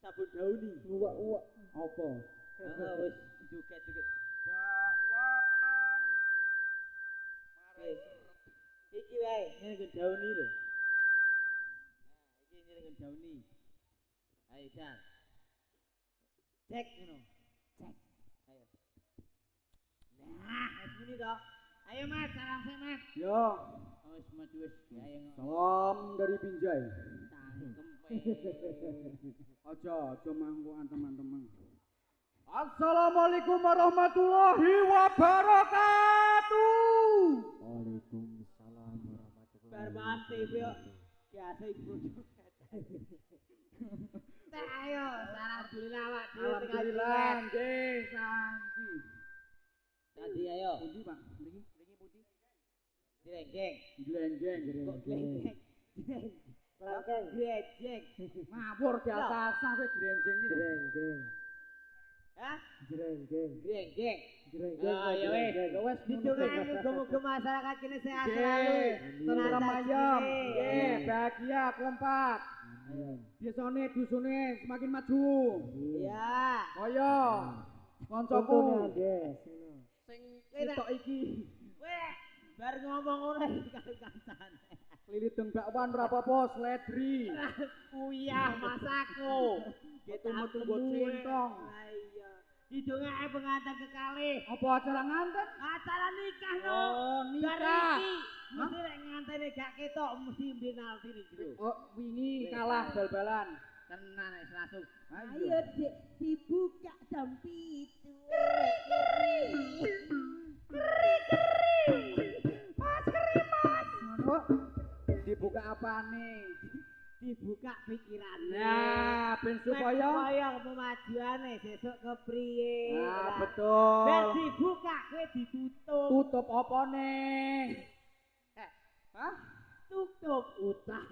sabun dauni. Uwak-uwak. Apa? Wis joget-joget. Bakwan. Marai Iki wae ngene dauni lho. Iki ngene dauni. Ayo Jan. Cek ngono. Cek. Ayo. Nah, wis muni to. Ayo Mas, salam sih Mas. Yo. Wis maju wis. Ayo. Salam dari Binjai. Aja mangkuan teman-teman. Assalamualaikum warahmatullahi wabarakatuh. Waalaikumsalam warahmatullahi wabarakatuh. TV kok biasa iku. Teh ayo, alhamdulillah awak dhewe alhamdulillah nggih santi. Tadi ayo. Pundi Pak? Mriki pundi? Glenggeng. Kok glenggeng? Langkeng grejeng. Ngawur diasah kowe grenjeng iki. Grenjeng. Hah? Grenjeng. Grenjeng. Grenjeng. Ya wis ditunggu muga-muga masyarakat kene sehat selalu. Tentrem ayem. Nggih, bahagia kompak. Desane dusune semakin maju. Iya. Kaya kancaku nggih. Sing ketok iki. Weh, bar ngomong ora iki karo kancane. Liliteng bakwan rapopo sledri. Uyah masako. Kita metu buat centong. Lah iya. Didongake pengantin kekalih. Apa acara nganten? Acara nikah no. Oh, nikah. Mesti nek ngantene gak ketok mesti penalti ning jero. Oh, wingi kalah bal-balan. Tenan wis langsung. Ayo Dik, dibuka jam 7. Mas kerimas. Ngono. Dibuka apane? Dibuka pikirane. Nah, ben supaya pemajuane sesuk kepriye. Nah, betul. Ben dibuka kowe ditutup. Tutup opone? Hah? Tutup utang.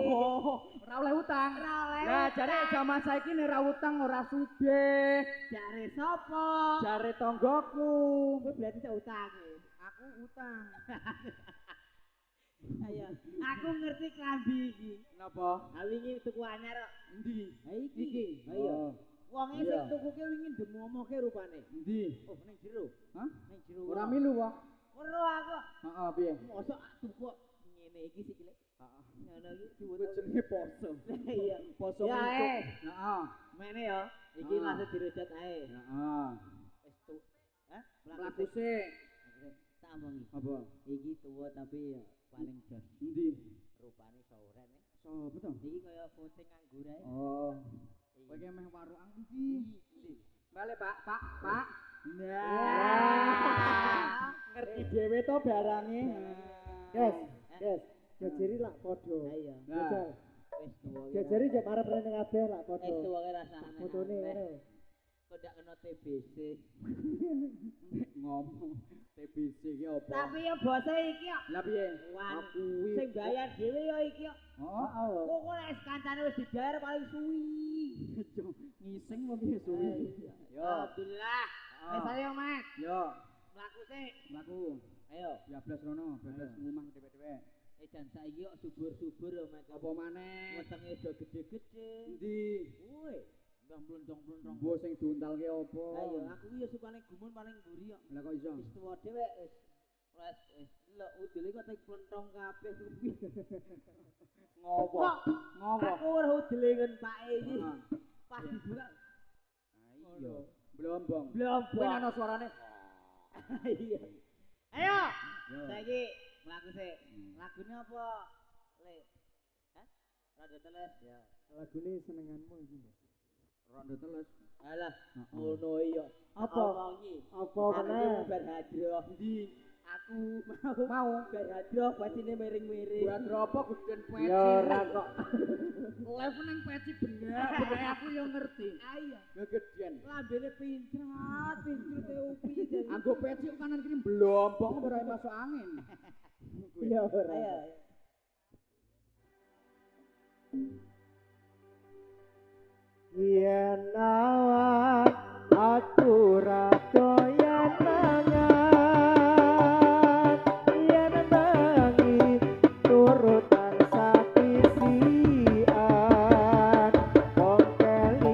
Oh, ora oleh utang. Lah jare jaman saiki nek ora utang ora sugih. Jare sapa? Jare tanggoku. Kowe berarti tak utang. Aku utang. Ayo, aku ngerti klambi iki. Napa? Ha wingi tuku anyar kok. Endi? Ha iki. Ayo. Wonge sing tukuke wingi demomoke rupane. Endi? Oh, ning jero. Hah? Ning jero. Ora milu wae. Ora aku. Heeh, piye? Mosok tuku ngene iki sik cilik. Heeh. Ngono iki Kuwi jenenge poso. Iya. Poso ya, minggu. Heeh. Mene ya. Iki langsung direjat ae. Heeh. Wis tu. Hah? Mlaku sik. Tak omongi. Apa? Iki tuwa tapi ya paling jos. Endi? Rupane soren e. Sopo to? Iki kaya kucing nganggur ae. Oh. Kowe ki meh warukan iki. Balik, Pak. Nah. Ngerti dhewe to barange. Guys, jajari lak padha. Ayo. Nah. Wis tuwa. Jajari jek arep rene kabeh lak padha. Wis tuwa rasane. Fotone ngono. Kok ndak kena TBC. Ngomong TBC ki apa? Tapi ya bose iki kok. Lah piye? Aku sing bayar dhewe ya iki kok. Oh, Kok nek kancane wis dibayar paling suwi. ngising mau piye suwi? Yo. Alhamdulillah. Wis ayo, Mas. Yo. Mlaku sik. Mlaku. Ayo. 12 rono, 12 ngomah dewek-dewek. Jan saiki kok subur-subur lho, Mas. Apa maneh? Wetenge udah gede-gede. Endi? Woi. Blong-blong-blong. Mbok sing diuntalke apa? Ayo, aku iki ya paling gumun paling mburi kok. Lah kok iso? Wis tuwa dhewe wis. Wis lho udele kok tek plontong kabeh kuwi. Ngopo? Aku ora udele ngen pake iki. Pas dibuka. Iya. Blombong. Blombong. Kuwi ana suarane. Iya. Ayo. Saiki mlaku sik. Lagune apa? Le. Hah? Rada teles ya. Lagune senenganmu iki, Mas. Rondo teles. Alah, ngono iya. Apa? Apa meneh? Berhadroh. Endi? Aku mau berhadroh bajine miring-miring. Buat apa geden peci? Ya ora kok. Live nang peci bener, aku yo ngerti. Ayo. Gegeden. Lambene pincrat te upi jan. Anggo peci kanan kiri blombong ora masuk angin. Ya ora. Ayo. Yen awak aku ra doyan mangan, yen bengi turutan sapisian, wong keli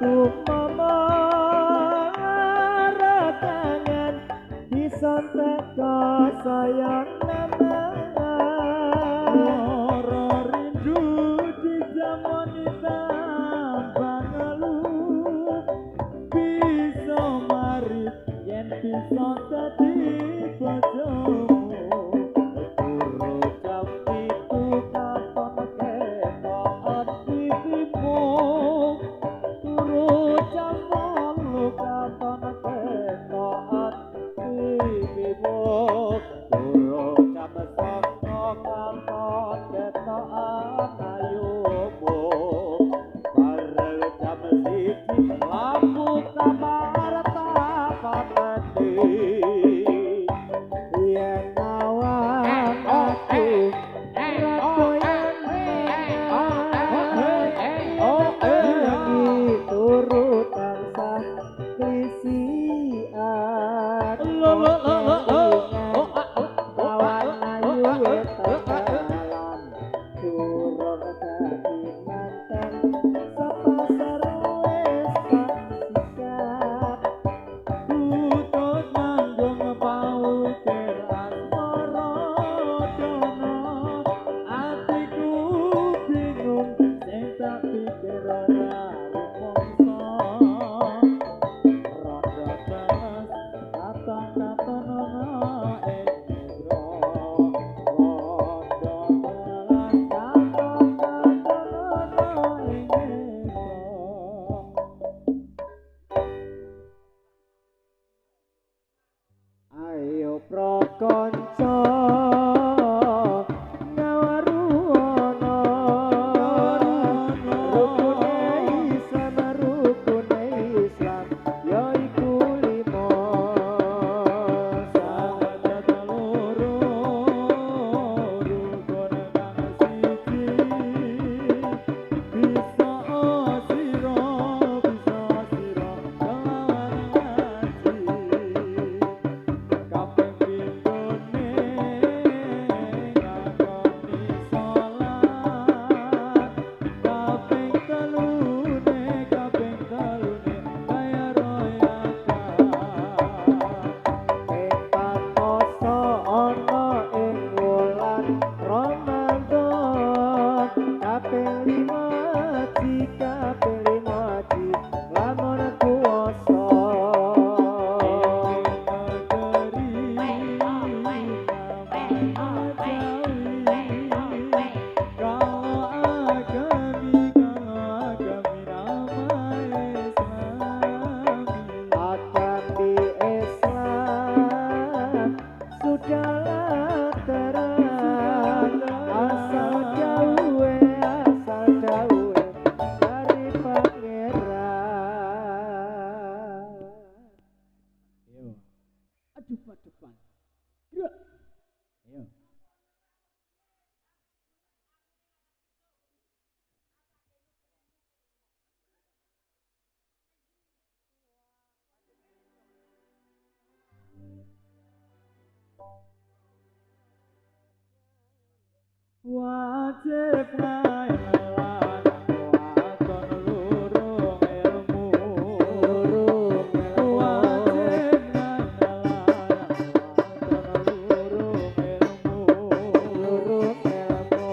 Mama rakangan disontek sayang nama ora rindu di zaman tambah ngeluh bisa mari yen bisa dadi bojomu turu jam itu katon ketok pipimu turu jam 8 katon ketok pipimu turu jam 9 katon ketok ayumu bareng jam 1 lampu kamar tak mati yen awak aku turut tansah klisian bawan ayu tekalan turun dadi manten sepasar wis sikap tutut manggung pautir asmara dono atiku bingung sing tak pikir ora rumangsa rada balas katon-katon ana ing negro rada balas katon-katon ana ing negro ayo prakanca ngawaruana rukune Islam yaiku 5 sahadat loro rukun kang siji bisa sira kelawan ngaji kaping pindhone ngakoni salat kaping telune kaya royaka pepat poso ana ing wulan Ramadan kaping 5 lamun kuwasa Agami Islam sudahlah terang asal jauh dari pangeran. Aduh depan. Gerak. Ayo. Wajib ngailan waton lurung ilmu wajib ngailan waton lurung ilmu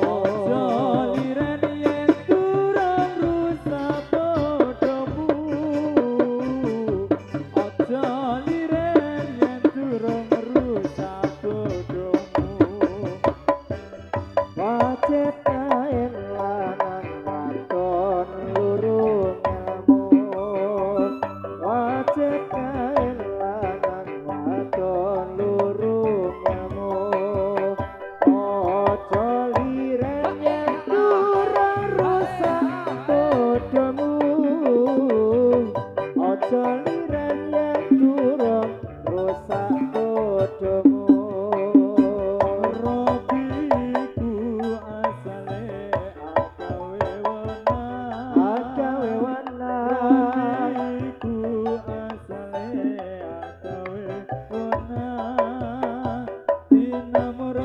aja liren yen durung rusak bodomu aja liren yen durung rusak bodomu wajib kain lanang waton lurung ilmu wajib kain lanang waton lurung ilmu ojo liren yen durung rusak bodomu ojo liren yen durung rusak bodomu Robiku asale agawe wana Robiku asale agawe wana dinamur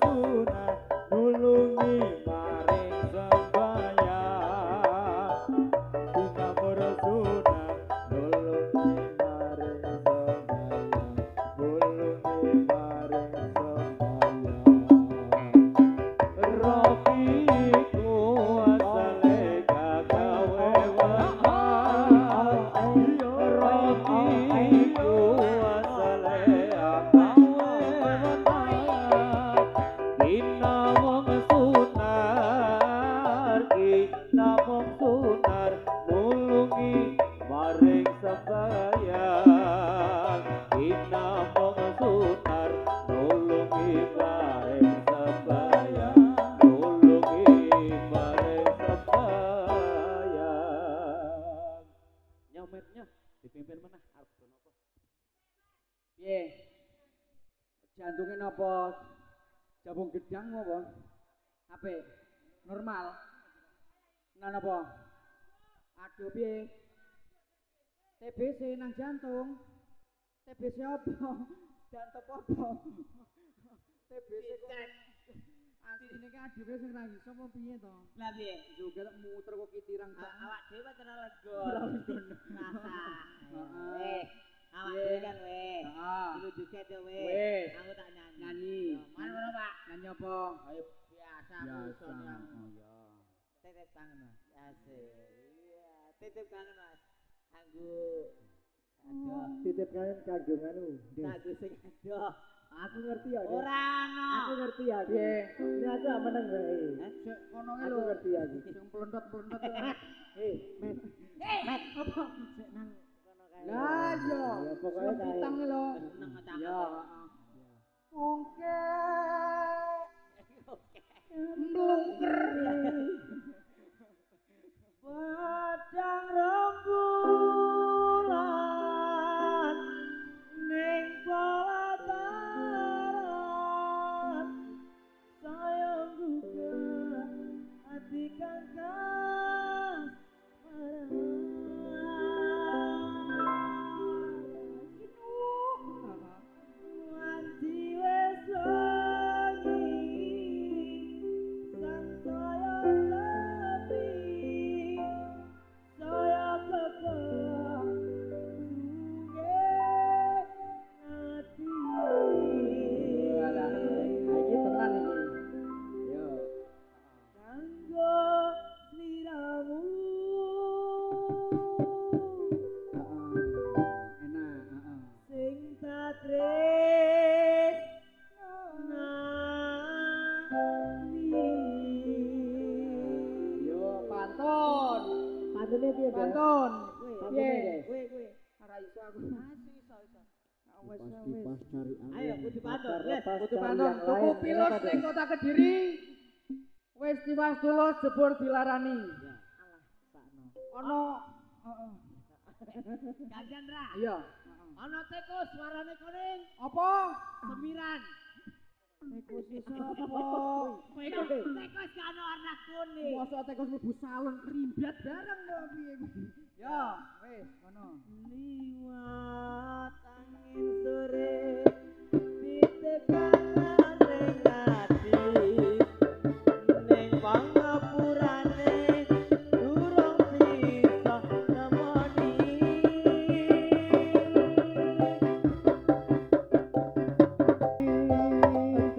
sunah nulungi maring sembahyang rai namung sunar nulungi maring sembahyang namung sunar nulungi maring sembahyang nulungi maring sembahyang nyometnya dipimpin menah arep napa Piye? Jantunge napa? Jabung gedang apa? Apik. Normal. Nah napa? Aduh piye? TBC nang jantung. TBC apa? Jantung apa? TBC kok. Asline ki aduke sing ra iso apa piye to? Lah piye? Juga tak muter kok kitirang tok. Awak dhewe pancen lega. Ora lega. Rasa. Heeh. Awak dhewe kan weh. Heeh. Dulu joget ya weh. Wes. Aku tak nyanyi. Nyanyi. Mana mana Pak? Nyanyi apa? Ayo biasa aku iso yang Oh ya. titip kangen Mas. Asik. Iya, titip kangen Mas. Anggo aduh. titip kalian kagum anu Kagum sing aduh. aku ngerti ya Des. Ora ono. aku ngerti ya Piye? ini aku gak meneng wae Sik kono ki aku lho. ngerti aku Sing pelontot-pelontot. Met Met Apa? sik nang kono kae. Lah iya. Ya, pokoknya kae. Pitang ki lho. Seneng ngecak. Ya, Oke. Mlungker. Padang rembulan ning pelataran sayang juga hati kangkang Wanti wes wangi sang saya sepi saya kekang sungai hati Iki tenan iki. Yo. kanggo sliramu Enak, heeh. sing tak tresnani Yo pantun. pantune piye Des? Pantun. Pantune Piye? Des? kowe Ora iso aku. Wes pas wes. pas cari ayo kudu pantun Les Kudu pantun tuku pilus ning kota Kediri. Wis tiwas tulus jebur dilarani. ya alah sakno Ono heeh. Kang Chandra Iya. ana tikus warane kuning Apa? semiran Tikus iso apa? kowe tikus kan warna kuning Mosok tikus mlebu salon rimbat bareng to piye kuwi. Ya, wis ngono. liwat angin sore titip kangen ring ati ning pangapurane durung bisa nemoni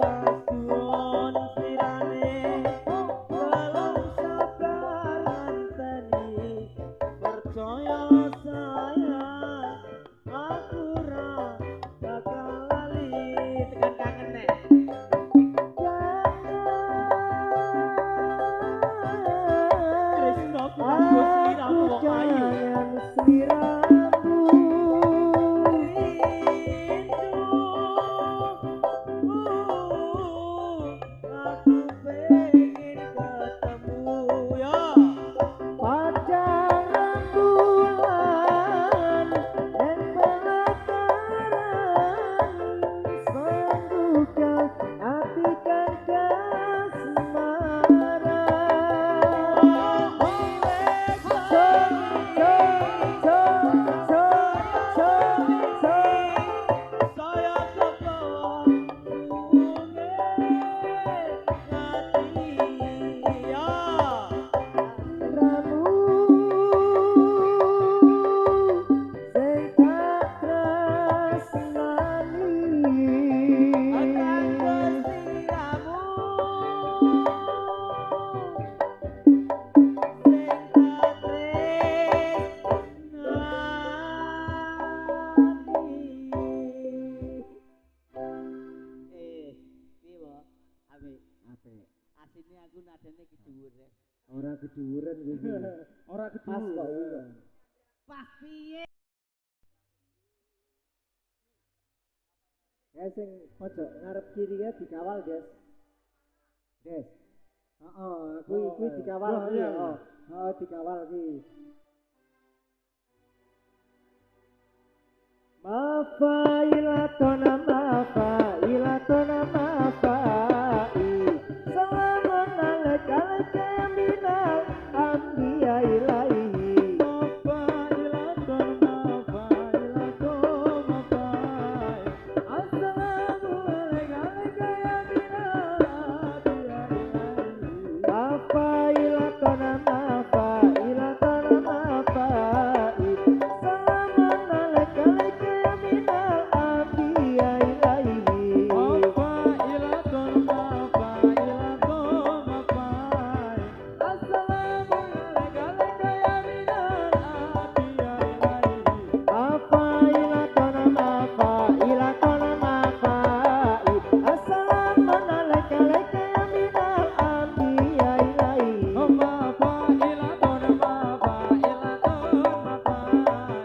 kasuwun sirane dalam sabar nganteni percaya sayang aku ra keduren gitu. Ora Pas kok keduren. Pas piye? Ya sing ojo ngarep kiri ya dikawal, Des. Des. Kuwi dikawal Oh, kuwi. iya. Dikawal kuwi. Mafailatona mafailatona mafai salamun alaika alaika ya minal anbiya ilaihi mafailatona mafailatona mafai assalamu alaika alaika ya minal anbiya ilaihi mafailatona mafailatona mafai salamun alaika alaika ya minal anbiya ilaihi mafailatona mafailatona mafai assalamu alaika alaika ya minal anbiya ilaihi mafailatona mafailatona mafai assalamu alaika alaika ya minal anbiya ilaihi mafailatona mafailatona mafai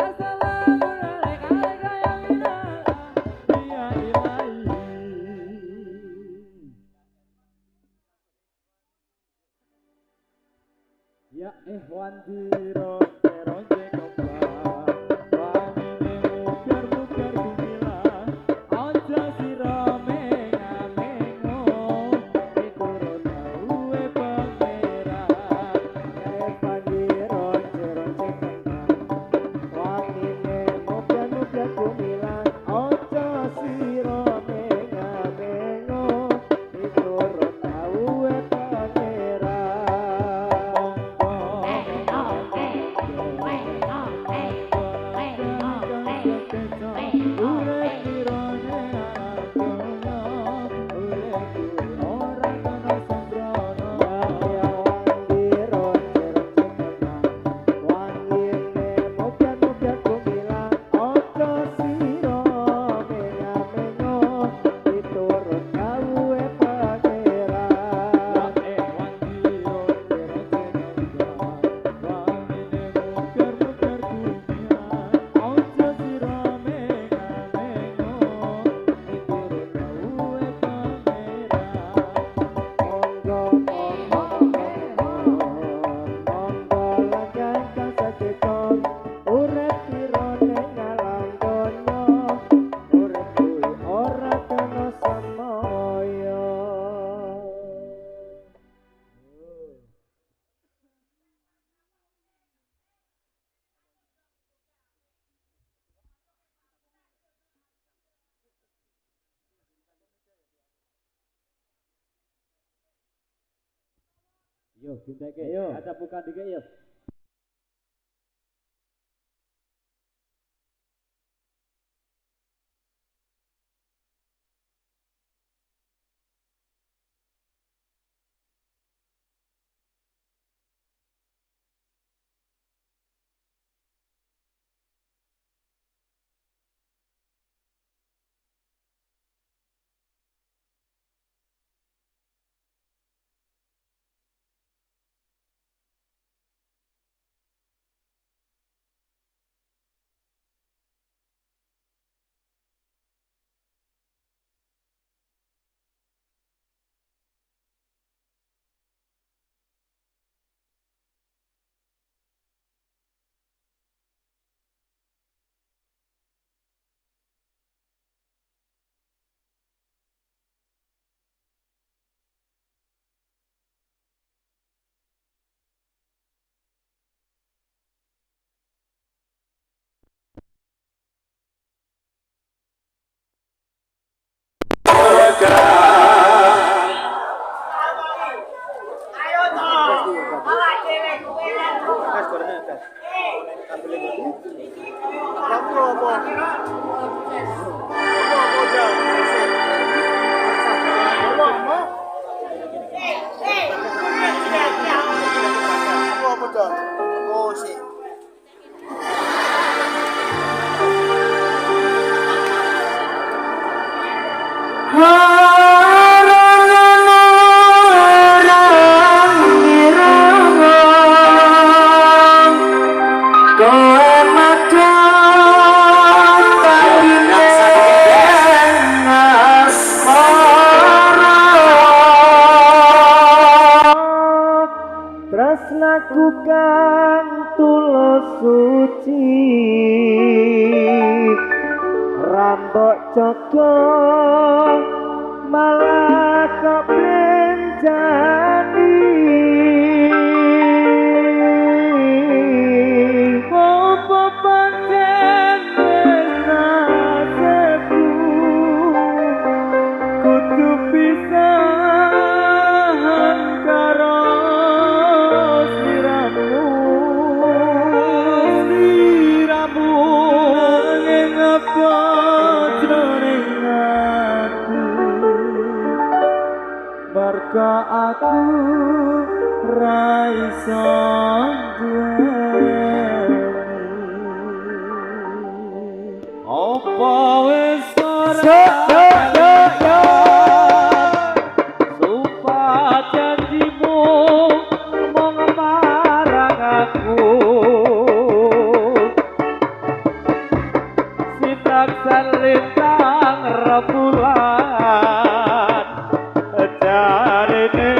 assalamu alaika alaika ya minal anbiya ilaihi. Ya ikhwan diro seronje kopla wangine mukar mukar gumilang ojo sira menga-mengo ikuro tauwe pangeran ikhwan diro seronje kopla wangine mukar mukar gumilang ojo sira menga-mengo ikuro tauwe pangeran. Yo, dinteke. Ayo. Ada bukan dikit yo. Orang tresnaku kang tulus suci rambok Joko malah kok blenjani apa pancen wis nasibku kudu pisahan karo sliramu nanging apa jroning ati merga aku ra iso apa wis ora sumpah janjimu mong marang aku sinak salintang rembulan jarine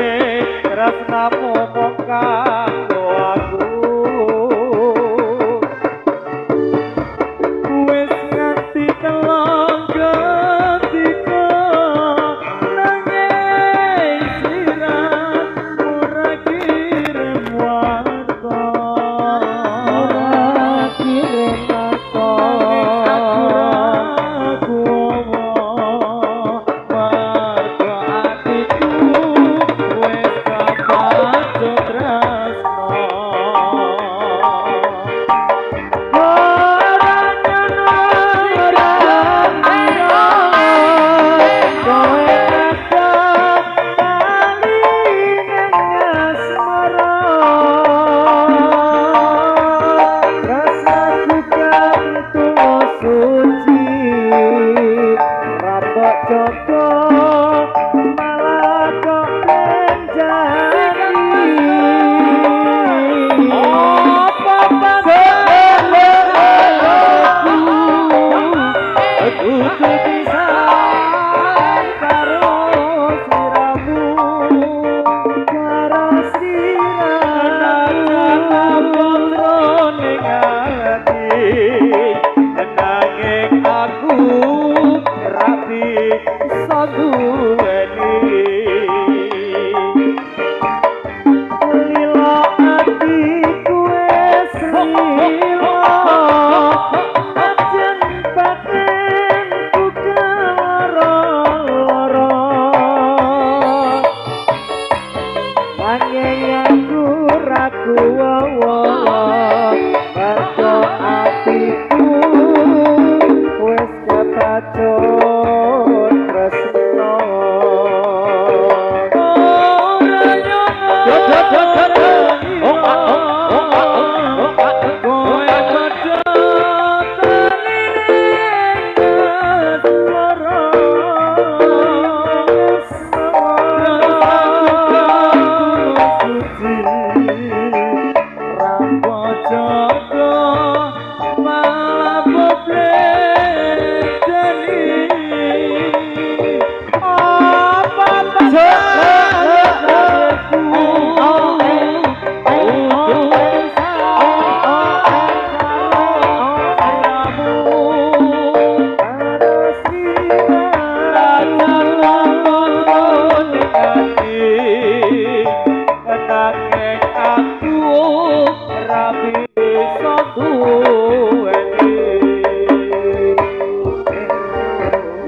tresnamu mong kanggo aku wis nganti telung ketika nanging sliramu ora kirim warta aku marga atiku wis kepacut tresno Joko malah kok benjani apa aku bisa karo sliramu karo sliramu jroning ati nanging aku rapi saduweni lilo atiku wis lilo ajen batinku keloro nanging aku ra kuwowo mergo atiku wis kepacut tresno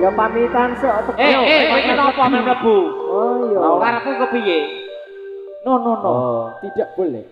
ya pamitan sok teko. Kowe kenapa mlebu? Oh iya. Karepmu kepiye? No, tidak boleh.